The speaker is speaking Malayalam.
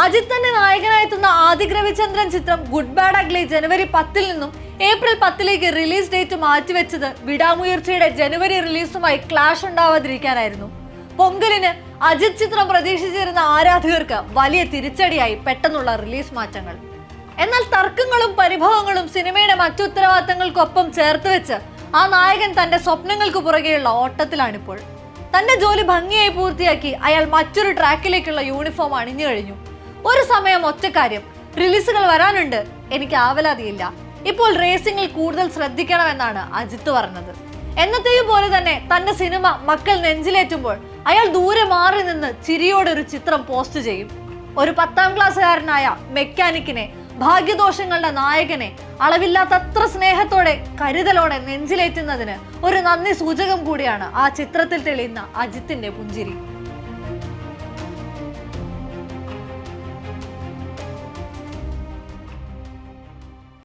അജിത് തന്നെ നായകനായെത്തുന്ന ആദിക് രവിചന്ദ്രൻ ചിത്രം ഗുഡ് ബാഡ് അഗ്ലി ജനുവരി 10 നിന്നും ഏപ്രിൽ 10 റിലീസ് ഡേറ്റ് മാറ്റിവെച്ചത് വിടാമുയർച്ചയുടെ ജനുവരി റിലീസുമായി ക്ലാഷ് ഉണ്ടാവാതിരിക്കാനായിരുന്നു. പൊങ്കലിന് അജിത് ചിത്രം പ്രതീക്ഷിച്ചിരുന്ന ആരാധകർക്ക് വലിയ തിരിച്ചടിയായി പെട്ടെന്നുള്ള റിലീസ് മാറ്റങ്ങൾ. എന്നാൽ തർക്കങ്ങളും പരിഭവങ്ങളും സിനിമയുടെ മറ്റു ഉത്തരവാദിത്തങ്ങൾക്കൊപ്പം ചേർത്ത് വെച്ച് ആ നായകൻ തന്റെ സ്വപ്നങ്ങൾക്ക് പുറകെയുള്ള ഓട്ടത്തിലാണിപ്പോൾ. തന്റെ ജോലി ഭംഗിയായി പൂർത്തിയാക്കി അയാൾ മറ്റൊരു ട്രാക്കിലേക്കുള്ള യൂണിഫോം അണിഞ്ഞു കഴിഞ്ഞു. ഒരു സമയം ഒറ്റ കാര്യം, റിലീസുകൾ വരാനുണ്ട്, എനിക്ക് ആവലാതിയില്ല, ഇപ്പോൾ റേസിംഗിൽ കൂടുതൽ ശ്രദ്ധിക്കണമെന്നാണ് അജിത്ത് പറഞ്ഞത്. എന്നത്തെയും പോലെ തന്നെ തന്റെ സിനിമ മക്കൾ നെഞ്ചിലേറ്റുമ്പോൾ അയാൾ ദൂരെ മാറി നിന്ന് ചിരിയോടൊരു ചിത്രം പോസ്റ്റ് ചെയ്യും. ഒരു 10ാം ക്ലാസ്സുകാരനായ മെക്കാനിക്കിനെ, ഭാഗ്യദോഷങ്ങളുടെ നായകനെ അളവില്ലാത്തത്ര സ്നേഹത്തോടെ കരുതലോടെ നെഞ്ചിലേറ്റുന്നതിന് ഒരു നന്ദി സൂചകം കൂടിയാണ് ആ ചിത്രത്തിൽ തെളിയുന്ന അജിത്തിന്റെ പുഞ്ചിരി.